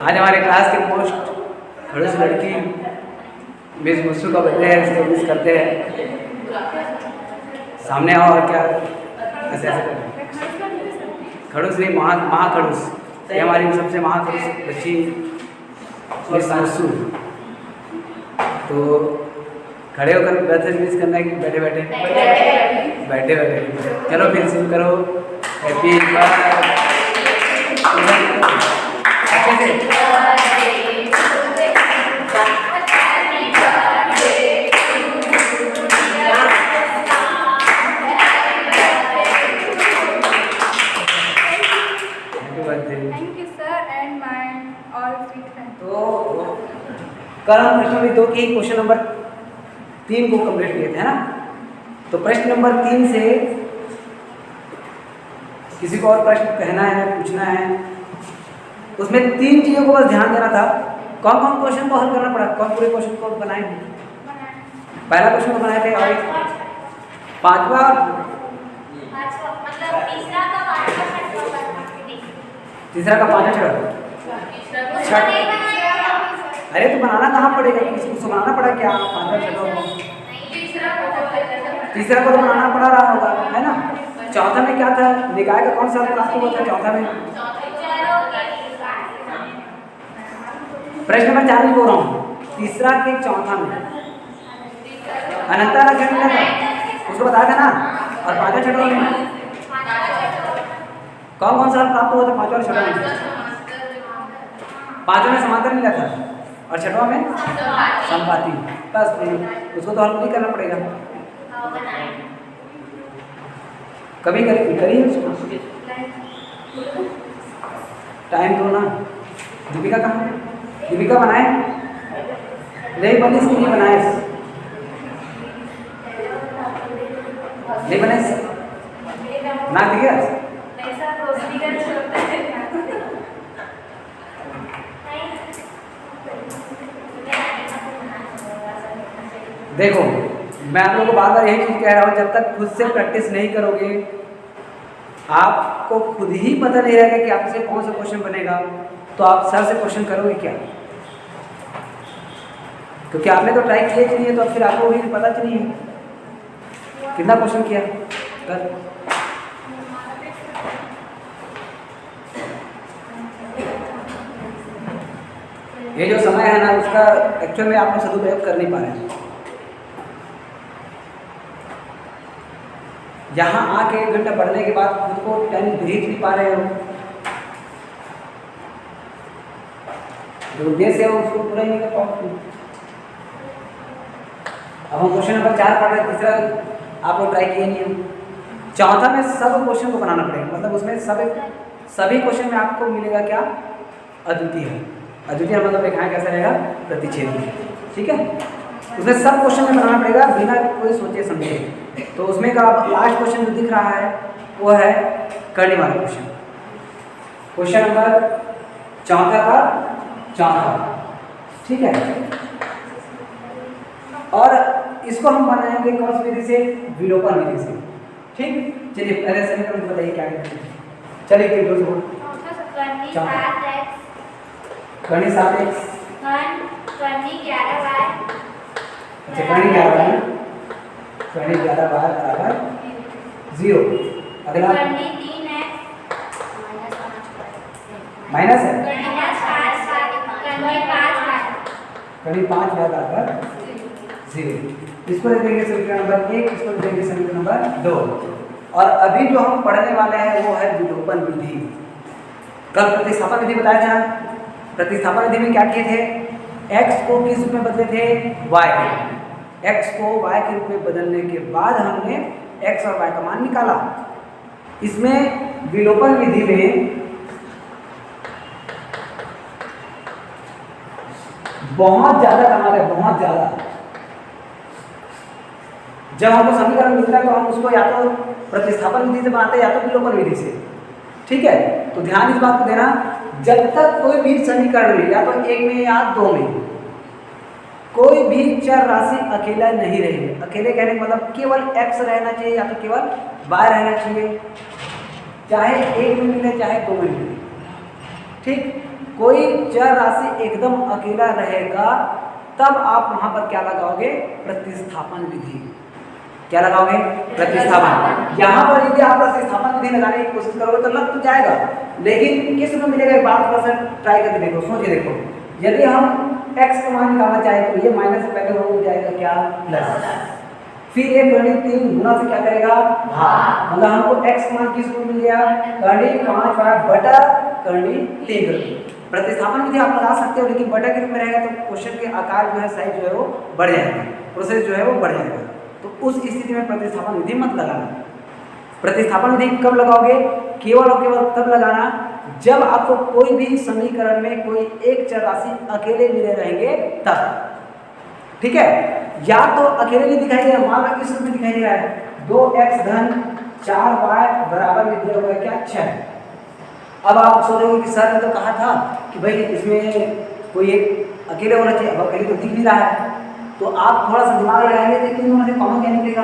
आज हमारे क्लास के मोस्ट खड़ूस लड़की मिस मुस्सू का बर्थडे है, इसको मिस करते हैं। सामने आओ और क्या ऐसे ऐसे खड़ूस नहीं, महाखड़ूस। ये हमारी सबसे महाखड़ूस बच्ची मिस मुस्सू। तो खड़े होकर बर्थडे मिस करना है कि बैठे बैठे बैठे बैठे? चलो फिर शुरू करो। Happy birthday. अच्छे से कल हम प्रश्न नंबर 2 की क्वेश्चन नंबर 3 को कंप्लीट किए थे, है ना। तो प्रश्न नंबर 3 से किसी को और प्रश्न कहना है, पूछना है, उसमें 3 चीज़ों को बस ध्यान देना था। कौन कौन क्वेश्चन को हल करना पड़ा, कौन पूरे क्वेश्चन को बनाए? पहला क्वेश्चन को बनाए थे और पांचवा तीसरा का पांचवा छठा। अरे तो बनाना कहाँ पड़ेगा, किसी को बनाना पड़ा क्या? पांचवा छठा तीसरा को तो बनाना पड़ा रहा होगा, है ना। चौथा में क्या था? निकाय का कौन सा प्राप्त हुआ था चौथा में? प्रश्न नंबर 4 में बोल रहा हूँ, तीसरा के चौथा में अनंता खंड मिला था, उसको बताया था ना। और पांचवा छठा में कौन कौन सा प्राप्त हुआ था? पांचवा और छठा में। पांचवा में समांतर मिला था और छठवा में संपाती। बस उसको तो हल नहीं करना पड़ेगा, कभी करिए उसको। टाइम दो ना। दीपिका कहाँ है? दीपिका बनाए नहीं बनी, इसको नहीं बनाए, नहीं बनाए ना दिखे। देखो मैं आप लोगों को बार बार यही चीज़ कह रहा हूँ, जब तक खुद से प्रैक्टिस नहीं करोगे आपको खुद ही पता नहीं रहेगा कि आपसे कौन सा क्वेश्चन बनेगा, तो आप सर से क्वेश्चन करोगे क्या? क्योंकि आपने तो ट्राई किया नहीं है, तो फिर आपको भी पता नहीं है कितना क्वेश्चन किया कर। ये जो समय है ना, उसका एक्चुअल में आप सदुपयोग कर नहीं पा रहे हैं। यहाँ आके 1 घंटा पढ़ने के बाद खुद को टाइम भेज नहीं पा रहे हो, जो उद्देश्य है उसको पूरा ही नहीं कर पाओगे। अब हम क्वेश्चन नंबर 4 पढ़ रहे हैं, तीसरा आप लोग ट्राई किए नहीं हो। चौथा में सब क्वेश्चन को बनाना पड़ेगा, मतलब उसमें सभी क्वेश्चन में आपको मिलेगा क्या? अद्वितीय। अद्वितीय मतलब रेखाएं कैसा रहेगा? प्रतिच्छेदी, ठीक है। उसमें सब क्वेश्चन में बनाना पड़ेगा बिना कोई सोचे समझे। तो उसमें का लास्ट क्वेश्चन जो दिख रहा है वो है करने वाला क्वेश्चन, क्वेश्चन नंबर 4 का 4, ठीक है। और इसको हम बनाएंगे कौन सी विधि से? विलोपन विधि से, ठीक। चलिए पहले समीकरण बताइए क्या करते हैं। चलिए करनी 7x करनी 11y। अच्छा करनी 11y, करनी 11y बराबर 0। अगला करनी 3x माइनस है, करनी 5y बराबर 0। इसको दे देंगे समीकरण नंबर 1, इसको दे देंगे समीकरण नंबर 2। और अभी जो हम पढ़ने वाले हैं वो है विलोपन विधि। कल प्रतिस्थापन विधि बताया था। प्रतिस्थापन विधि में क्या किए थे? x को किस रूप में बदले थे? y। x को y के रूप में बदलने के बाद हमने x और y का मान निकाला। इसमें विलोपन विधि में बहुत ज़्यादा कमाल है, बहुत ज़्यादा। जब हमको समीकरण मिलता है तो हम उसको या तो प्रतिस्थापन विधि से बनाते हैं या तो विलोपन विधि से, ठीक है। तो ध्यान इस बात को देना, जब तक कोई भी समीकरण में या तो 1 में या 2 में कोई भी चर राशि अकेला नहीं रहेगी। अकेले कहने का मतलब केवल x रहना चाहिए या तो केवल y रहना चाहिए, चाहे 1 में मिले चाहे 2 में मिले, ठीक। कोई चर राशि एकदम अकेला रहेगा तब आप वहां पर क्या लगाओगे? प्रतिस्थापन विधि। क्या लगाओगे? प्रतिस्थापन। यहाँ पर यदि आप प्रतिस्थापन विधि लगाने की कोशिश करोगे तो लग तो जाएगा, लेकिन किस में मिलेगा एक बार थोड़ा सा ट्राई करके देखो, सोच के देखो। यदि हम x का मान निकालना चाहे तो ये माइनस से पहले हो जाएगा क्या? प्लस। फिर ये कर्णी 3 गुना से क्या करेगा? भाग। मतलब हमको x का मान किस रूप में मिल गया? कर्णी 5 बटा कर्णी 3। प्रतिस्थापन विधि आप लगा सकते हो, लेकिन बटा के रूप में रहेगा तो क्वेश्चन के आकार जो है, साइज जो है वो बढ़ जाएगा, प्रोसेस जो है वो बढ़ जाएगा। तो उस स्थिति में प्रतिस्थापन विधि मत लगाना। प्रतिस्थापन विधि कब लगाओगे? केवल और केवल तब लगाना जब आपको कोई भी समीकरण में कोई एक चर राशि अकेले मिले रहेंगे तब। ठीक है? या तो अकेले नहीं दिखाई दे रहा, मान लो इस रूप में दिखाई दे रहा है 2x धन 4y बराबर में दिया हुआ है क्या? 6। अब आप सोचोगे कि सर ने तो कहा था कि भाई इसमें कोई एक अकेले होना चाहिए, अब अकेले तो दिख नहीं रहा है। तो आप थोड़ा सा दिमाग लगाएंगे तो इन दोनों से कॉमन क्या निकलेगा?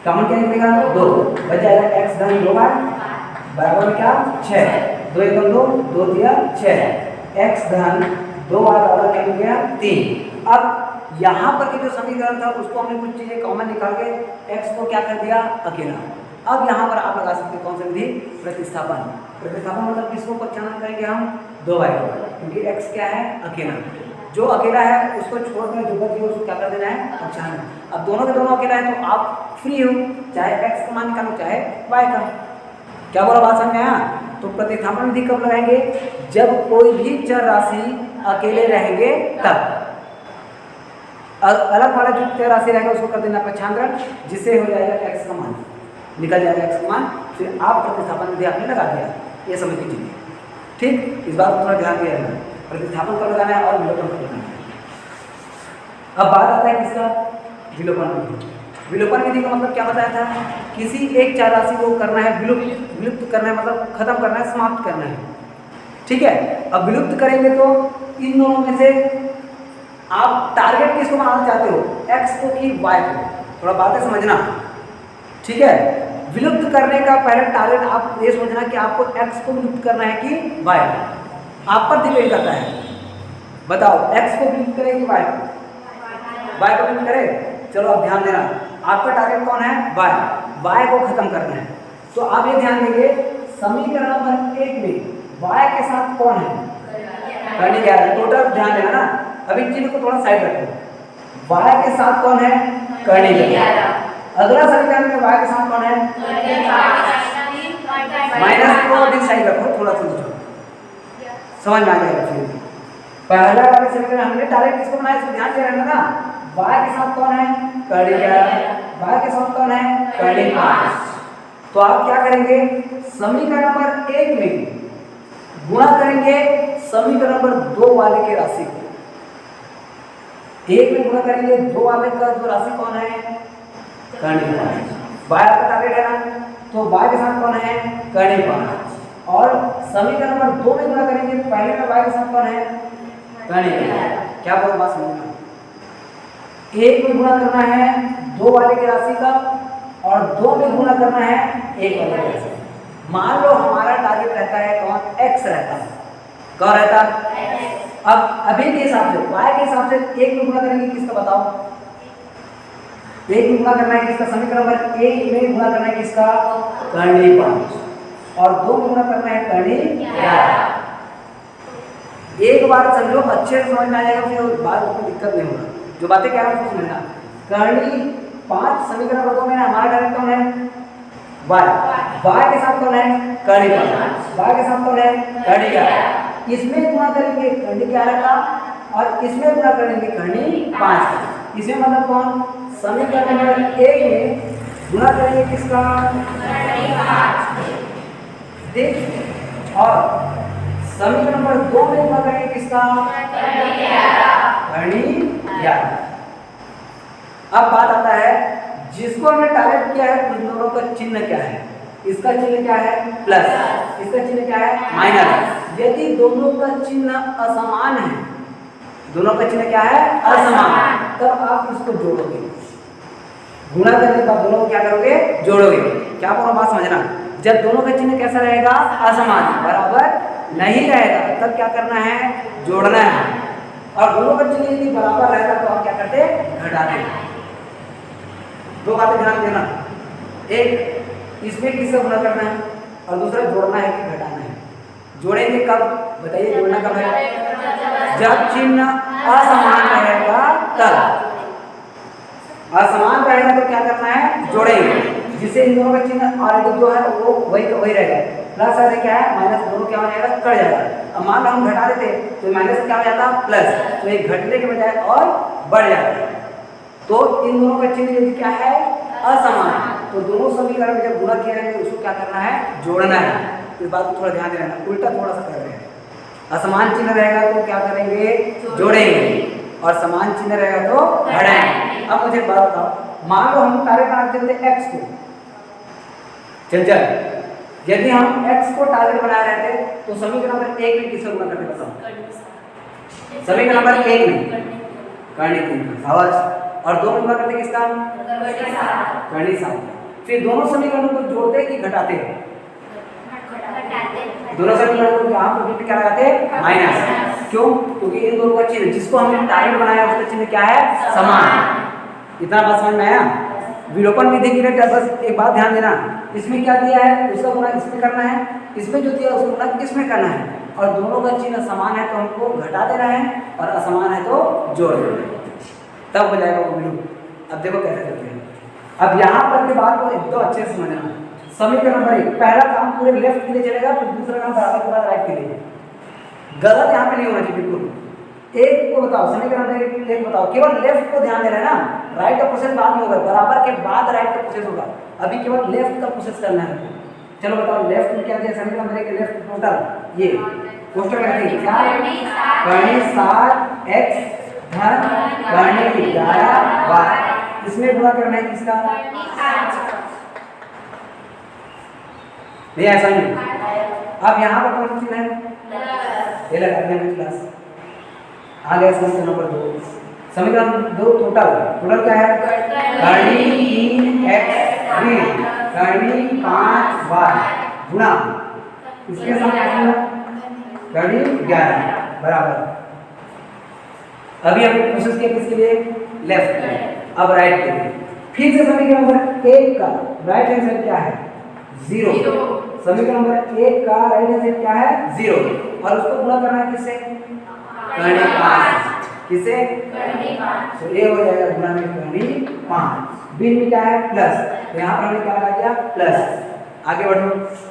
कॉमन क्या निकलेगा? 2 बच जाएगा। x धन 2y बराबर में क्या? 6। 2 1 2 2 3 6। x धन 2y बराबर क्या मिल गया? 3। अब यहाँ पर के जो समीकरण था उसको हमने कुछ चीजें कॉमन निकाल के x को क्या कर दिया? अकेला। अब यहाँ पर आप लगा सकते हैं कौन सी विधि? प्रतिस्थापन। प्रतिस्थापन मतलब किसको पहचान करेंगे हम? 2y को, क्योंकि x क्या है? अकेला। जो अकेला है उसको छोड़कर जो बच गया उसको क्या कर देना है? पहचान। अब दोनों के दोनों अकेला है तो आप फ्री हो, चाहे x का मान निकालो चाहे y का। क्या बोला? बात समझ में आया? तो प्रतिस्थापन विधि कब लगाएंगे? जब कोई भी चर राशि अकेले रहेंगे तब। अलग वाला जो चर राशि रहेगा उसको कर देना पहचान, जिससे हो जाएगा x का मान, निकल जाएगा x का मान। फिर आप प्रतिस्थापन विधि आपने लगा दिया, ये समझ लीजिए। ठीक, इस बात को थोड़ा ध्यान दिया जाएगा। प्रतिस्थापन कब लगाना है और विलोपन कब लगाना है। अब बात आता है किसका? विलोपन विधि। विलोपन विधि का मतलब क्या बताया था? किसी एक चर राशि को करना है विलुप्त करना है, मतलब खत्म करना है, समाप्त करना है। ठीक है? अब विलुप्त करेंगे तो इन दोनों में से आप टारगेट किसको बनाना चाहते हो? x को कि y को? थोड़ा बातें समझना। ठीक है? विलुप्त करने का पहले टारगेट आप ये सोचना कि आपको x को विलुप्त करना है कि y को। आप पर डिपेंड करता है। बताओ, x को विलुप्त करे कि y को? y को विलुप्त करे। चलो अब ध्यान देना, आपका टारगेट कौन है? y को खत्म करना है। तो आप ये ध्यान देंगे समीकरण नंबर 1 में y के साथ कौन है? कर्णी 11। टोटल ध्यान देना ना, अभी चिन्ह को थोड़ा साइड रखो। y के साथ कौन है? कर्णी 11। अगला समीकरण में y के साथ कौन है? माइनस को भी साइड रखो, थोड़ा सा समझ में आ जाएगा। फिर पहला वाला समीकरण हमने डायरेक्ट किसको बनाया इसको ध्यान से रहना ना। y के साथ कौन है? कर्णी 11। y के साथ कौन है? कर्णी 5। तो आप क्या करेंगे? समीकरण नंबर 1 में गुणा करेंगे समीकरण नंबर 2 वाले के राशि को। 1 में गुणा करेंगे 2 वाले का जो राशि कौन है? कर्णी 5। y आपका टारगेट है ना, तो y के साथ कौन है? कर्णी 5। और समीकरण नंबर 2 में गुणा करेंगे पहले में y के साथ कौन है? कर्णी 11। क्या बोल बात समझना। 1 में गुणा करना है 2 वाले की राशि का और 2 में गुणा करना है 1 वाले की राशि। मान लो हमारा टारगेट रहता है कौन? x रहता है। कौन रहता? अब अभी के हिसाब से y के हिसाब से 1 में गुणा करेंगे किसका बताओ? 1 में गुणा करना है किसका? समीकरण नंबर 1 में गुणा करना है किसका? कर्णी 5। और 2 में गुणा करना है कर्णी 11। एक बार समझो, अच्छे से समझ में आ जाएगा, फिर बात में दिक्कत नहीं होगा। जो बातें कह रहा हूँ समझना। कर्णी 5 समीकरण नंबर 2 में हमारा डायरेक्ट कौन है? y के साथ कौन है? कर्णी 5। y के साथ कौन है? कर्णी 11। इसमें गुणा करेंगे कर्णी 11 का और इसमें गुणा करेंगे कर्णी 5 का। इसमें मतलब कौन? समीकरण नंबर 1 में गुणा करेंगे किसका? कर्णी 5। ठीक। और समीकरण नंबर 2 में गुणा करेंगे किसका? कर्णी 11। अब बात आता है जिसको हमने टारगेट किया है उन दोनों का चिन्ह क्या है? इसका चिन्ह क्या है? प्लस। इसका चिन्ह क्या है? माइनस। यदि दोनों का चिन्ह असमान है, दोनों का चिन्ह क्या है? असमान, तब आप इसको जोड़ोगे। गुणा करने के बाद दोनों को क्या करोगे? जोड़ोगे। क्या पूरा बात समझना। जब दोनों का चिन्ह कैसा रहेगा? असमान, बराबर नहीं रहेगा तब क्या करना है, जोड़ना है। और दोनों का चिन्ह यदि बराबर रहेगा तो आप क्या करते, घटाते। दो बातें ध्यान देना, एक इसमें किससे गुणा करना है और दूसरा जोड़ना है कि घटाना है। जोड़ेंगे कब बताइए, जोड़ना कब है, जब चिन्ह असमान रहेगा तब। असमान रहेगा तो क्या करना है, जोड़ेंगे, जिससे इन दोनों का चिन्ह ऑलरेडी जो है वो वही का वही रहेगा। प्लस ऐसे क्या है, माइनस दोनों क्या हो जाएगा, कट जाएगा। अब मान लो हम घटा देते तो माइनस क्या हो जाता, प्लस, तो ये घटने के बजाय और बढ़ जाता। तो इन दोनों का चिन्ह यदि क्या है, असमान, तो दोनों समीकरण में जब गुणा किया जाएगा उसको क्या करना है, जोड़ना है। इस बात को थोड़ा ध्यान देना, उल्टा थोड़ा सा कर रहे हैं। असमान चिन्ह रहेगा तो क्या करेंगे, जोड़ेंगे, और समान चिन्ह रहेगा तो घटाएंगे। अब मुझे बात बताओ, मान लो हम टारगेट बना चलते x को, चल यदि हम x को टारगेट बना रहे थे तो समीकरण नंबर 1 में किससे गुणा करते बताओ, समीकरण नंबर 1 में करनी थी आवाज, और 2 में गुणा करते किसका, करनी 7। फिर दोनों समीकरणों को जोड़ते कि घटाते, दोनों समीकरणों को यहाँ पर क्या लगाते, माइनस। क्यों, क्योंकि इन दोनों का चिन्ह जिसको हमने टारगेट बनाया उसका चिन्ह क्या है, समान। इतना बात समझ में आया। विलोपन विधि के लिए बस एक बात ध्यान देना, इसमें क्या दिया है उसका गुणा इसमें करना है, इसमें जो दिया उसका गुणा इसमें करना है, और दोनों का चिन्ह समान है तो हमको घटा देना है और असमान है तो जोड़ देना है, तब हो जाएगा वो विलोप। अब देखो कैसे करते हैं। अब यहाँ पर के बात को एकदम अच्छे से समझना। समीकरण नंबर 1 पहला काम पूरे लेफ्ट के लिए चलेगा, फिर दूसरा काम बराबर के बाद राइट के लिए। गलत यहाँ पे नहीं होना चाहिए बिल्कुल। एक को बताओ, समीकरण नंबर 1 बताओ, केवल लेफ्ट को ध्यान देना है ना, राइट का प्रोसेस बाद में होगा, बराबर के बाद राइट का प्रोसेस होगा, अभी केवल लेफ्ट का प्रोसेस करना है। चलो बताओ लेफ्ट में क्या दिया, समीकरण नंबर 1 के लेफ्ट टोटल ये क्वेश्चन में है क्या, करनी 7 x धन करनी 11 y, इसमें गुणा करना है किसका, नहीं ऐसा नहीं। अब यहाँ पर कौन सा चिन्ह है, ये लगा दिया प्लस, आ गया समीकरण नंबर 2। समीकरण 2 टोटल क्या है, करनी 3x करनी 5y गुणा इसके साथ करनी 11 बराबर। अभी हमने प्रोसेस किया किसके लिए, लेफ्ट में, अब राइट के लिए। फिर से समीकरण नंबर 1 का राइट हैंड साइड क्या है, 0। समीकरण नंबर 1 का राइट हैंड साइड क्या है, 0, और उसको गुणा करना है किससे, करनी 5, किसे, करनी 5, तो ये हो जाएगा गुणा में करनी 5, बीच में क्या है प्लस, तो यहाँ पर हमने क्या लगा दिया प्लस। आगे बढ़ो,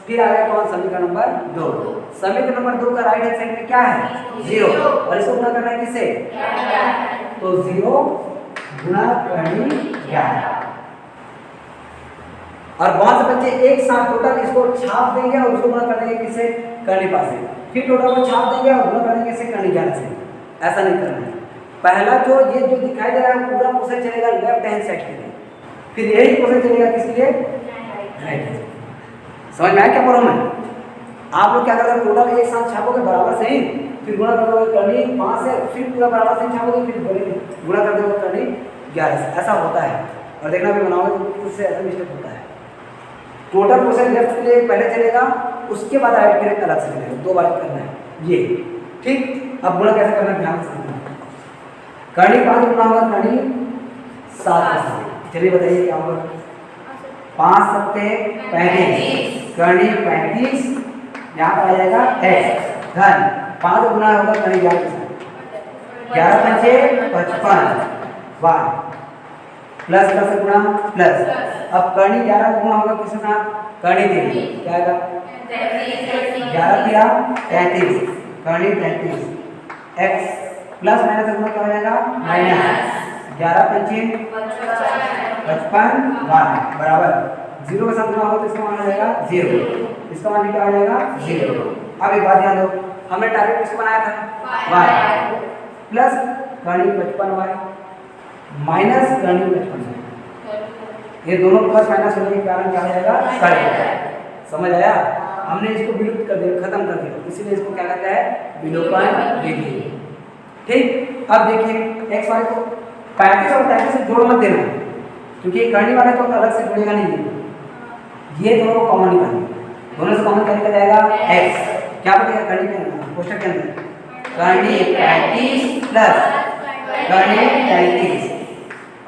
फिर आ गया कौन, समीकरण नंबर 2। समीकरण नंबर 2 का राइट हैंड साइड में क्या है, 0, और इसको गुणा करना है किससे, तो 0 गुणा करनी 11। और बहुत से बच्चे एक साथ टोटल इसको छाप देंगे और उसको गुणा कर देंगे किससे, करनी 5 से, फिर टोटल को छाप देंगे और गुणा कर देंगे किससे, करनी 11 से। ऐसा नहीं करना है। पहला जो ये जो दिखाई दे रहा है पूरा प्रोसेस चलेगा लेफ्ट हैंड साइड के लिए, फिर यही प्रोसेस चलेगा किसके लिए, राइट हैंड। समझ में आया क्या बोल रहा हूं मैं। आप लोग क्या करोगे, टोटल एक साथ छापोगे बराबर से ही, फिर गुणा करोगे करनी 5 से, फिर पूरा बराबर से छापोगे, फिर गुणा कर दोगे करनी 11 से। ऐसा होता है, और देखना भी बनाओगे तो उससे ऐसा मिस्टेक होता है। टोटल प्रोसेस लेफ्ट के लिए पहले चलेगा, उसके बाद राइट के लिए अलग से चलेगा, 2 बार करना है ये, ठीक। अब गुणा कैसे करना है ध्यान से, करनी 5 गुणा होगा करनी 7। चलिए बताइए क्या होगा, 5 सत्ते 35, करनी 35, यहाँ पर आ जाएगा x धन 5 गुना होगा करनी 11 पंचे 55 y प्लस प्लस गुना प्लस। अब करनी 11 गुना होगा किसके साथ, करनी 3, क्या आएगा 11 किया 33, करनी 33 x प्लस माइनस गुना क्या हो जाएगा माइनस 11 पंचे 55 y बराबर 0 के साथ गुना होगा तो इसका मान आ जाएगा 0, इसका मान क्या आ जाएगा 0। अब एक बात ध्यान दो, हमने टारगेट किसको बनाया था, y प्लस करनी 55y माइनस करनी 55, ये दोनों प्लस माइनस होने के कारण क्या हो जाएगा, कट। समझ आया, हमने इसको विलुप्त कर दिया, खत्म कर दिया, इसीलिए इसको क्या कहता है, विलोपन विधि। ठीक। अब देखिए x वाले को 35 और 33 से जोड़ मत देना, क्योंकि करनी वाले तो अलग से जुड़ेगा नहीं, ये दोनों को कॉमन निकालना, दोनों से कॉमन क्या निकल जाएगा x, क्या बनेगा करनी में कोष्टक के अंदर करनी 35 प्लस करनी 33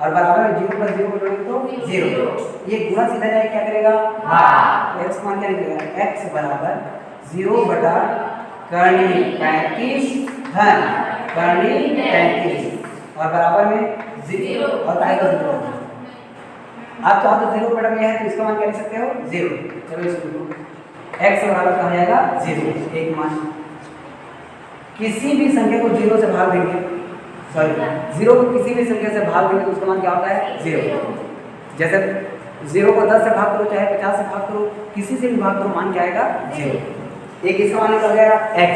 और बराबर में 0 प्लस 0 को जोड़ेंगे तो 0। ये गुणा सीधा जाए क्या करेगा भाग। x मान क्या निकलेगा x बराबर 0 बटा करनी 35 धन करनी 33 और बराबर में 0 और काय का 0। आप चाहो तो 0 बटा में है तो इसका मान क्या लिख सकते हो 0। चलो इसको x बराबर कहा जाएगा 0 एक मान। किसी भी संख्या को 0 से भाग देंगे सॉरी 0 को किसी भी संख्या से भाग देंगे तो उसका मान क्या होता है 0। जैसे 0 को 10 से भाग करो चाहे 50 से भाग करो किसी से भी भाग करो मान क्या आएगा 0। एक इसका मान निकल गया x।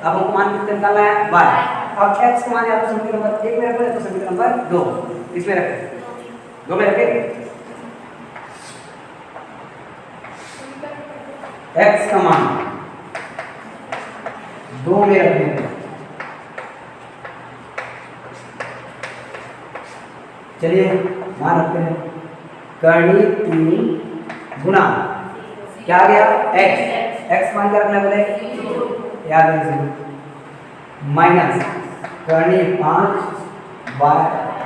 अब हमको मान कितना निकालना है y। अब x का मान या तो समीकरण नंबर 1 में रखो या तो समीकरण नंबर 2 इसमें रखें 2 में रखें। x का मान 2 में रखें। चलिए मान रखते हैं करनी 3 गुना क्या आ गया x मान क्या रखना है बोले याद है 0 माइनस करनी 5 y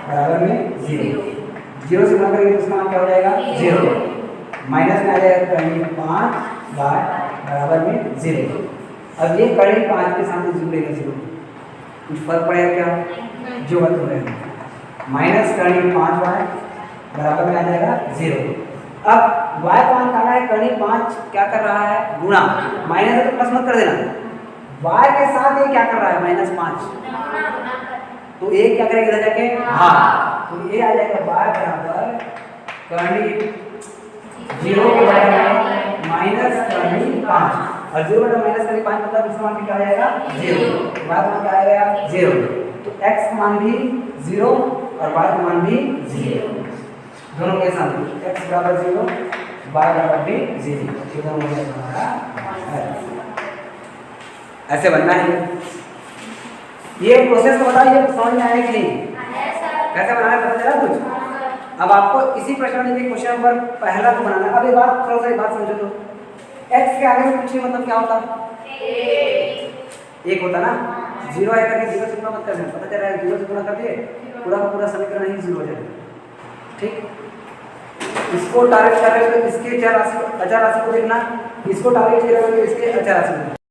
बराबर में 0 से गुणा करेंगे तो उसका मान क्या हो जाएगा 0 माइनस में आ जाएगा करनी 5 y बराबर में 0। अब ये करनी 5 के सामने जुड़ेगा 0 कुछ फर्क पड़ेगा क्या जो बात हो रहा है माइनस करनी 5y बराबर में आ जाएगा 0। अब y का मान निकालना है करनी 5 क्या कर रहा है गुणा माइनस है तो प्लस मत कर देना y के साथ ये क्या कर रहा है -5 तो ये क्या करेगा इधर जाके भाग तो ये आ जाएगा y बराबर करनी 0 के बराबर माइनस करनी 5 और 0 बटा माइनस करनी 5 मतलब इसका मान क्या आ जाएगा 0 y का मान क्या आएगा 0 तो x का मान भी 0 और y का मान भी 0 दोनों के साथ x बराबर 0 y बराबर भी 0 ये दोनों का हमारा ऐसे बनना है। ये प्रोसेस तो बताइए समझ में आया कि नहीं कैसे बनाना है पता चला कुछ। अब आपको इसी प्रश्न में देखिए क्वेश्चन नंबर पहला तो बनाना है। अब एक बात थोड़ा सा एक बात समझो तो x के आगे में कुछ मतलब क्या होता एक होता ना 0 आया करके 0 से गुणा मत कर देना पता चल रहा है 0 से गुणा कर दिए पूरा का पूरा समीकरण ही 0 हो जाएगा। ठीक इसको टारगेट कर रहे हो तो इसके अचर राशि को देखना इसको टारगेट कर रहे हो तो इसके अचर राशि को